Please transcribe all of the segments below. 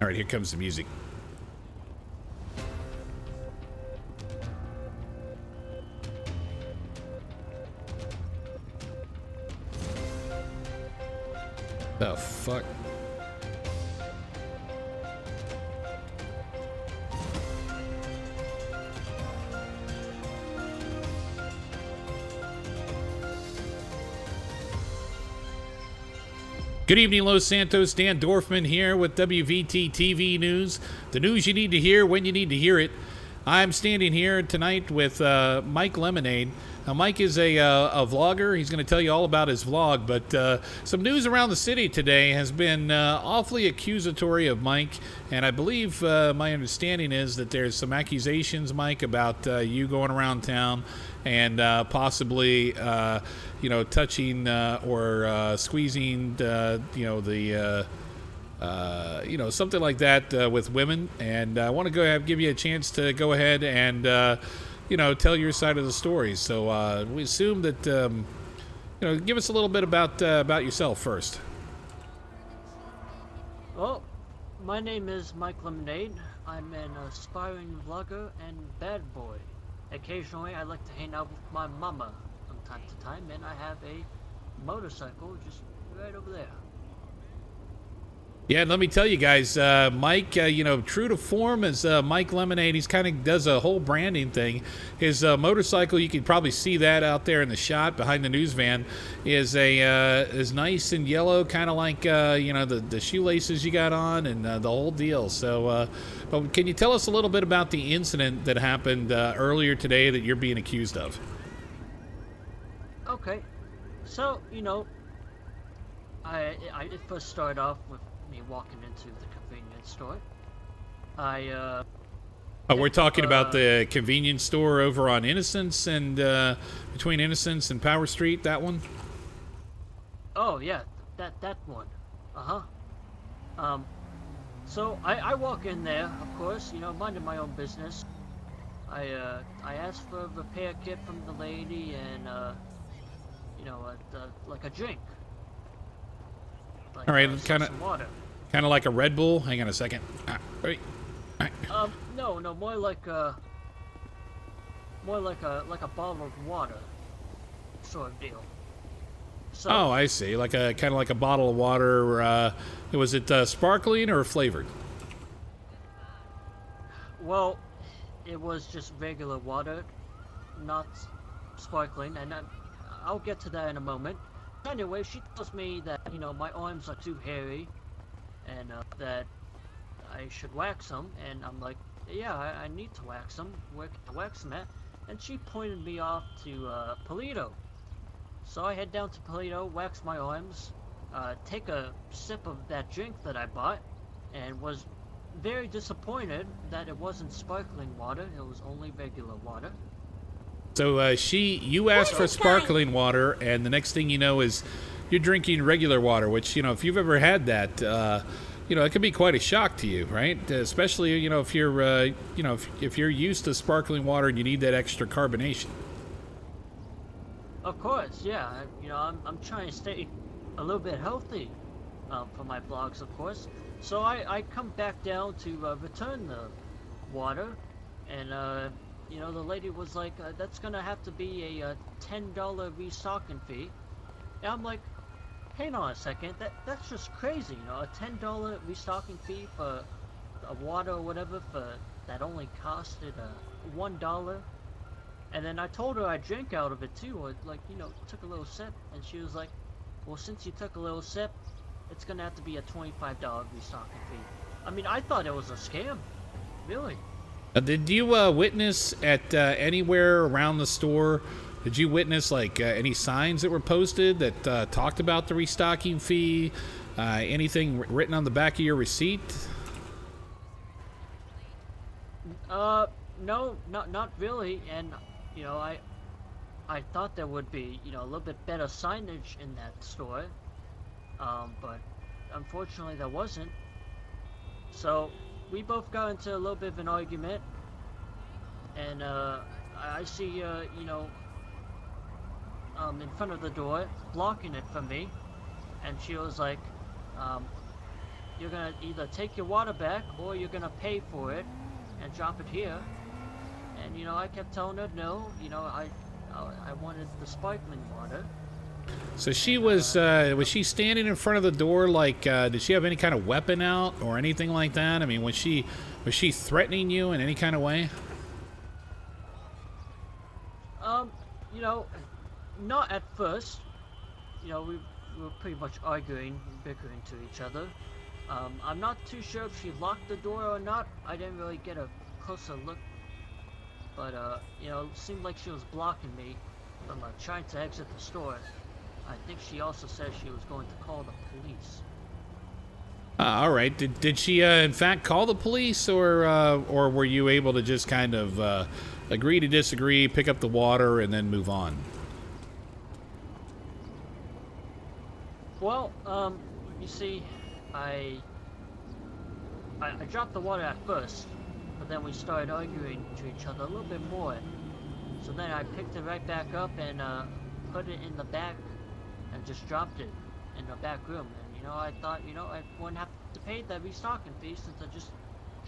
All right, here comes the music. The fuck? Good evening, Los Santos. Dan Drofman here with WVT-TV News. The news you need to hear when you need to hear it. I'm standing here tonight with Mike Lemonade. Now, Mike is a vlogger. He's going to tell you all about his vlog, but some news around the city today has been awfully accusatory of Mike, and I believe my understanding is that there's some accusations, Mike, about you going around town and possibly, touching or squeezing, something like that with women. And I want to give you a chance to go ahead and, tell your side of the story. So we assume that, give us a little bit about yourself first. Well, my name is Mike Lemonade. I'm an aspiring vlogger and bad boy. Occasionally, I like to hang out with my mama from time to time, and I have a motorcycle just right over there. Yeah, and let me tell you guys, Mike, true to form as Mike Lemonade, he's kind of does a whole branding thing. His motorcycle, you can probably see that out there in the shot behind the news van, is nice and yellow, kind of like the shoelaces you got on and the whole deal. So, but can you tell us a little bit about the incident that happened earlier today that you're being accused of? Okay, so I first started off with me walking into the convenience store. We're talking about the convenience store over on Innocence and between Innocence and Power Street, that one? Oh yeah, that one. So I walk in there, of course, minding my own business. I asked for a repair kit from the lady and like a drink. Like, all right, kind of like a Red Bull. Hang on a second. Wait. No, more like a bottle of water, sort of deal. So, oh, I see. Like a kind of like a bottle of water. Was it sparkling or flavored? Well, it was just regular water, not sparkling, and I'll get to that in a moment. Anyway, she tells me that my arms are too hairy, and that I should wax them, and I'm like, yeah, I need to wax them. Where can I wax them at? And she pointed me off to Polito. So I head down to Polito, wax my arms, take a sip of that drink that I bought, and was very disappointed that it wasn't sparkling water. It was only regular water. So you asked for sparkling water, and the next thing you know is you're drinking regular water, which, if you've ever had that, it can be quite a shock to you, right? Especially, if you're, if you're used to sparkling water and you need that extra carbonation. Of course, yeah. I'm trying to stay a little bit healthy for my vlogs, of course. So I come back down to return the water, and the lady was like, that's gonna have to be a $10 restocking fee. And I'm like, hang on a second, that's just crazy, a $10 restocking fee for a water or whatever that only costed $1. And then I told her I drank out of it too, or took a little sip, and she was like, well, since you took a little sip, it's gonna have to be a $25 restocking fee. I mean, I thought it was a scam, really. Did you witness at anywhere around the store? Did you witness any signs that were posted that talked about the restocking fee? Anything written on the back of your receipt? No, not really. And I thought there would be a little bit better signage in that store, but unfortunately there wasn't. So we both got into a little bit of an argument, and I see in front of the door blocking it from me, and she was like, you're gonna either take your water back or you're gonna pay for it and drop it here. And you know, I kept telling her no. You know, I wanted the sparkling water. So she was she standing in front of the door like did she have any kind of weapon out or anything like that? I mean, was she threatening you in any kind of way? You know, not at first. You know, we were pretty much arguing and bickering to each other. I'm not too sure if she locked the door or not. I didn't really get a closer look. But, you know, it seemed like she was blocking me from trying to exit the store. I think she also said she was going to call the police. All right. Did she in fact call the police, or were you able to just kind of agree to disagree, pick up the water, and then move on? Well, you see, I dropped the water at first, but then we started arguing to each other a little bit more. So then I picked it right back up and put it in the back and just dropped it in the back room. And you know, I thought, you know, I wouldn't have to pay that restocking fee since I just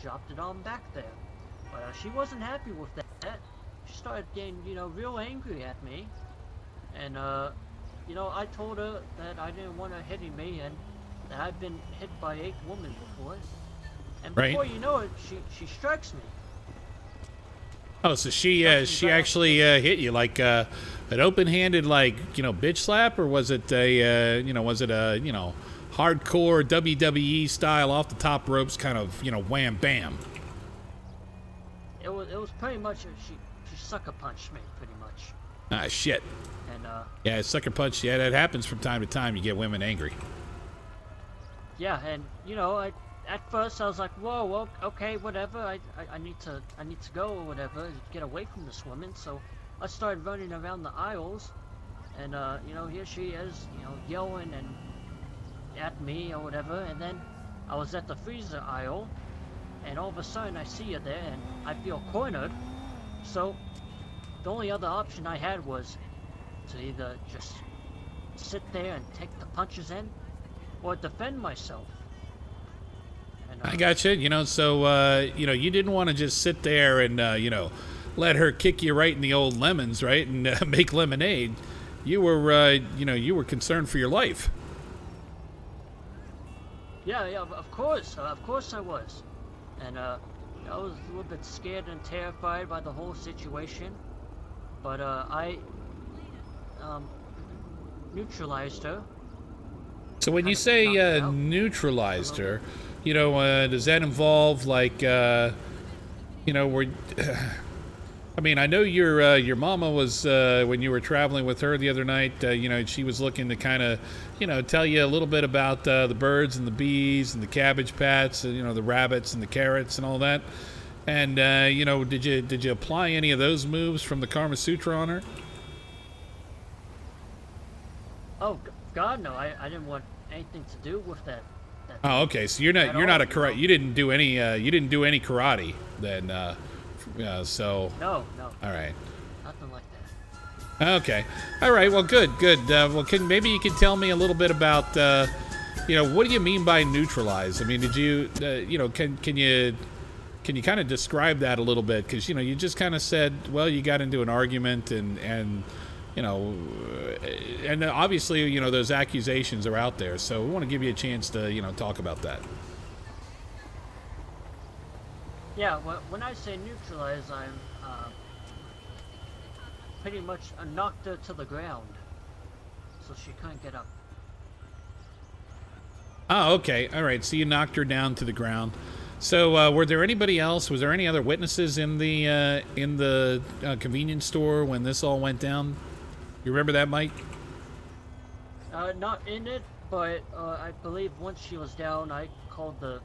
dropped it on back there. But she wasn't happy with that. She started getting, you know, real angry at me. And you know, I told her that I didn't want her hitting me and that I've been hit by 8 women before. And before you know it, she strikes me. Oh, so she actually hit you like an open-handed, like, you know, bitch slap, or was it a you know, hardcore WWE style off the top ropes kind of, you know, wham bam? It was pretty much she sucker punched me pretty much. Ah, shit. And yeah, sucker punch. Yeah, that happens from time to time. You get women angry. Yeah, and you know, at first I was like, whoa, well, okay, whatever. I need to go or whatever, get away from this woman. So I started running around the aisles, and you know, here she is, you know, yelling and at me or whatever. And then I was at the freezer aisle, and all of a sudden I see her there, and I feel cornered. So the only other option I had was to either just sit there and take the punches in, or defend myself. And, I got you. You know, so you know, you didn't want to just sit there and you know, let her kick you right in the old lemons, right, and make lemonade. You were you know, you were concerned for your life. Yeah, of course I was. And I was a little bit scared and terrified by the whole situation. But I neutralized her. So when you say neutralized her, you know, does that involve like, you know, where? I mean, I know your mama was when you were traveling with her the other night. You know, she was looking to kind of, you know, tell you a little bit about the birds and the bees and the cabbage patch, you know, the rabbits and the carrots and all that. And you know, did you apply any of those moves from the Kama Sutra on her? Oh God, no! I didn't want anything to do with that. Oh, okay. So you're not a karate. You didn't do any karate then. So. No. All right. Nothing like that. Okay. All right. Well, good. Well, maybe you can tell me a little bit about, you know, what do you mean by neutralize? I mean, did you, you know, can you kind of describe that a little bit? Because, you know, you just kind of said, well, you got into an argument and you know, and obviously, you know, those accusations are out there. So we want to give you a chance to, you know, talk about that. Yeah, when I say neutralize, I'm pretty much knocked her to the ground, so she couldn't get up. Oh, okay. All right. So you knocked her down to the ground. So were there anybody else? Was there any other witnesses in the convenience store when this all went down? You remember that, Mike? Not in it, but I believe once she was down, I called the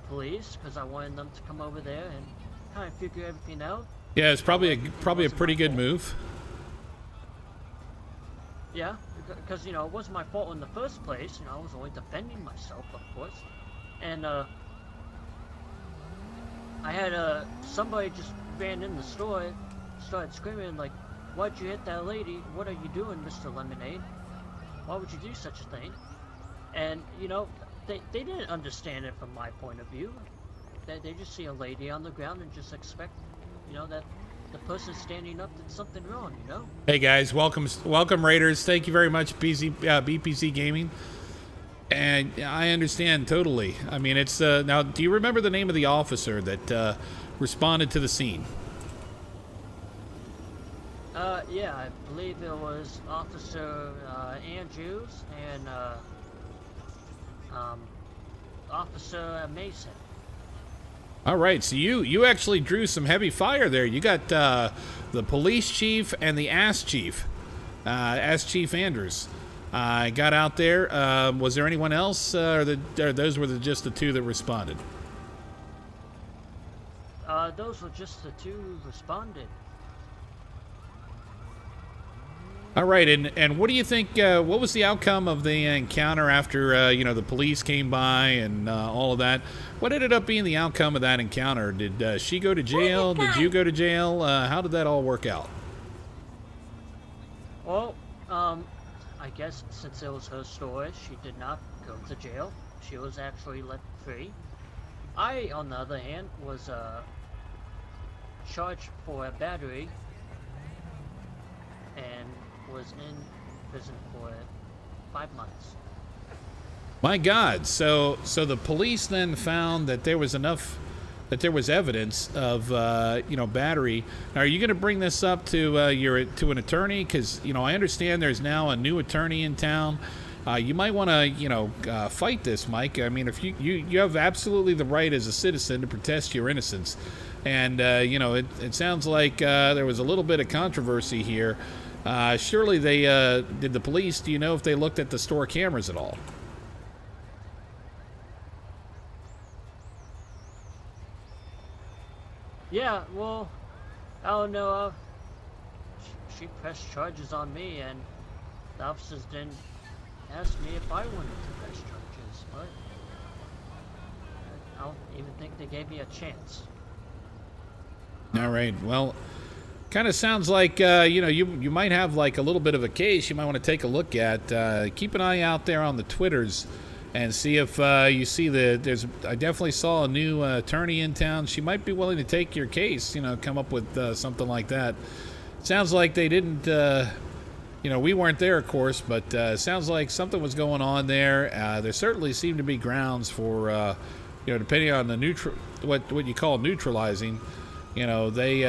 police because I wanted them to come over there and kind of figure everything out. Yeah, it's probably a pretty good move. Yeah, because you know, it wasn't my fault in the first place. You know, I was only defending myself, of course. And I had somebody just ran in the store, started screaming like, "Why'd you hit that lady? What are you doing, Mr. Lemonade? Why would you do such a thing?" And you know, they didn't understand it from my point of view. They just see a lady on the ground and just expect, that the person standing up did something wrong. Hey guys, welcome Raiders. Thank you very much, BPC Gaming. And I understand totally. I mean, it's now. Do you remember the name of the officer that responded to the scene? Yeah, I believe it was Officer Andrews and Officer Mason. All right, so you actually drew some heavy fire there. You got the police chief and the ass chief Andrews. Got out there. Was there anyone else, or those were just the two that responded? Those were just the two who responded. All right, and what do you think? What was the outcome of the encounter after the police came by and all of that? What ended up being the outcome of that encounter? Did she go to jail? Did you go to jail? How did that all work out? Well, I guess since it was her store, she did not go to jail. She was actually let free. I, on the other hand, was charged for a battery and was in prison for 5 months. My God! So the police then found that there was evidence of battery. Now, are you going to bring this up to an attorney? Because I understand there's now a new attorney in town. You might want to fight this, Mike. I mean, if you have absolutely the right as a citizen to protest your innocence, and it sounds like there was a little bit of controversy here. Surely they did the police? Do you know if they looked at the store cameras at all? Yeah, well, I don't know. She pressed charges on me, and the officers didn't ask me if I wanted to press charges, but I don't even think they gave me a chance. All right. Well, kind of sounds like you might have like a little bit of a case you might want to take a look at. Keep an eye out there on the Twitters and see if you see I definitely saw a new attorney in town. She might be willing to take your case, come up with something like that. Sounds like they didn't, we weren't there, of course, but sounds like something was going on there. There certainly seemed to be grounds for, depending on the what you call neutralizing, they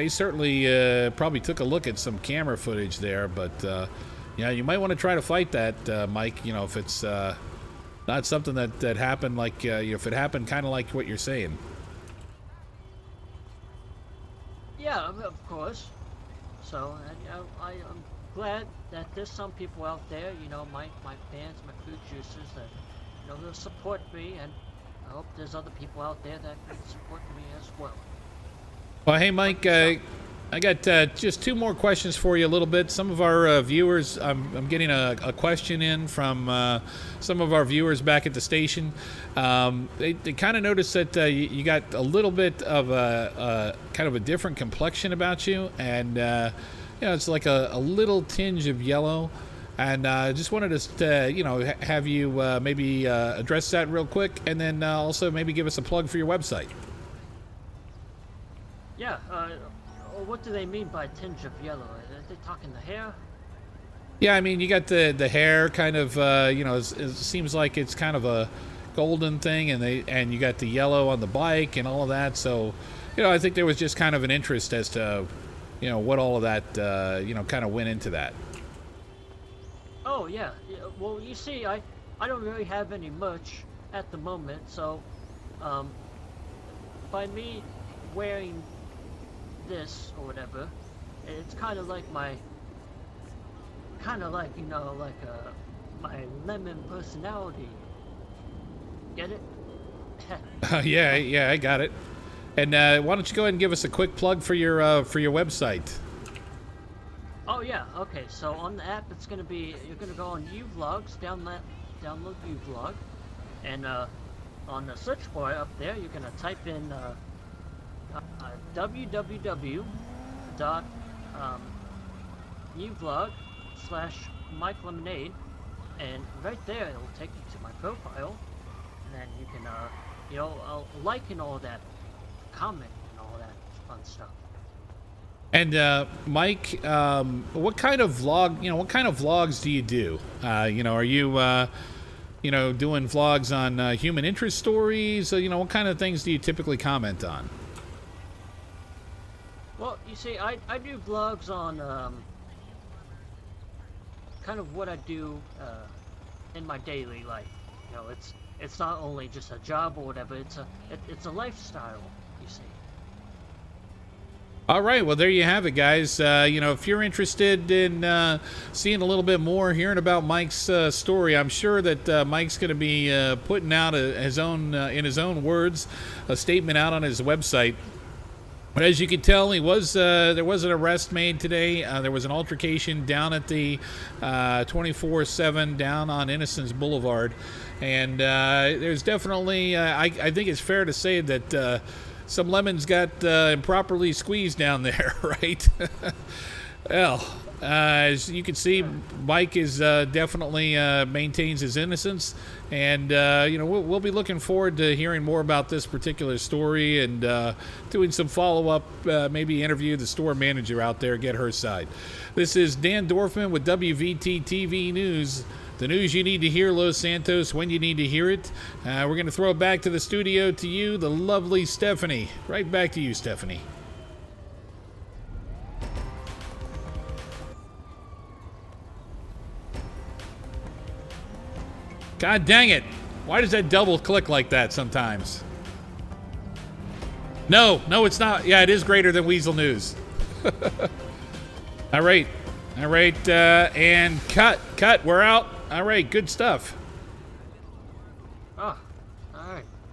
certainly probably took a look at some camera footage there, but you might want to try to fight that, Mike. If it's not something that happened, like if it happened kind of like what you're saying. Yeah, of course. So I'm glad that there's some people out there, my fans, my food juicers, that they'll support me, and I hope there's other people out there that can support me as well. Well, hey, Mike, I got just two more questions for you a little bit. Some of our viewers, I'm getting a question in from some of our viewers back at the station. They kind of noticed that you got a little bit of a kind of a different complexion about you, and it's like a little tinge of yellow. And I just wanted us to, have you maybe address that real quick, and then also maybe give us a plug for your website. Yeah, what do they mean by tinge of yellow? Are they talking the hair? Yeah, I mean, you got the hair kind of, it seems like it's kind of a golden thing, and you got the yellow on the bike and all of that. So, I think there was just kind of an interest as to, what all of that, kind of went into that. Oh, yeah. Well, you see, I don't really have any merch at the moment, so by me wearing this or whatever, it's kind of like my lemon personality. Get it? Yeah, I got it. And why don't you go ahead and give us a quick plug for your website? Oh yeah, okay. So on the app, it's gonna be, you're gonna go on uVlogs, download uVlog, and on the search bar up there, you're gonna type in www.uVlog/Mike Lemonade, and right there it'll take you to my profile, and then you can like and all that, comment and all that fun stuff. And Mike, what kind of vlogs do you do? Are you doing vlogs on human interest stories? What kind of things do you typically comment on? Well, you see, I do vlogs on kind of what I do in my daily life. It's not only just a job or whatever. It's a lifestyle. You see. All right, well, there you have it, guys. If you're interested in seeing a little bit more, hearing about Mike's story, I'm sure that Mike's going to be putting out his own, in his own words, a statement out on his website. But as you can tell, there was an arrest made today. There was an altercation down at the 24/7 down on Innocence Boulevard, and there's definitely, I think it's fair to say that some lemons got improperly squeezed down there, right? Well, as you can see, Mike is definitely maintains his innocence, and we'll be looking forward to hearing more about this particular story and doing some follow-up, maybe interview the store manager out there, get her side. This is Dan Drofman with WVT-TV News. The news you need to hear, Los Santos, when you need to hear it. We're going to throw it back to the studio to you, the lovely Stephanie. Right back to you, Stephanie. God dang it. Why does that double click like that sometimes? No, it's not. Yeah, it is greater than Weasel News. All right, and cut. We're out. All right, good stuff.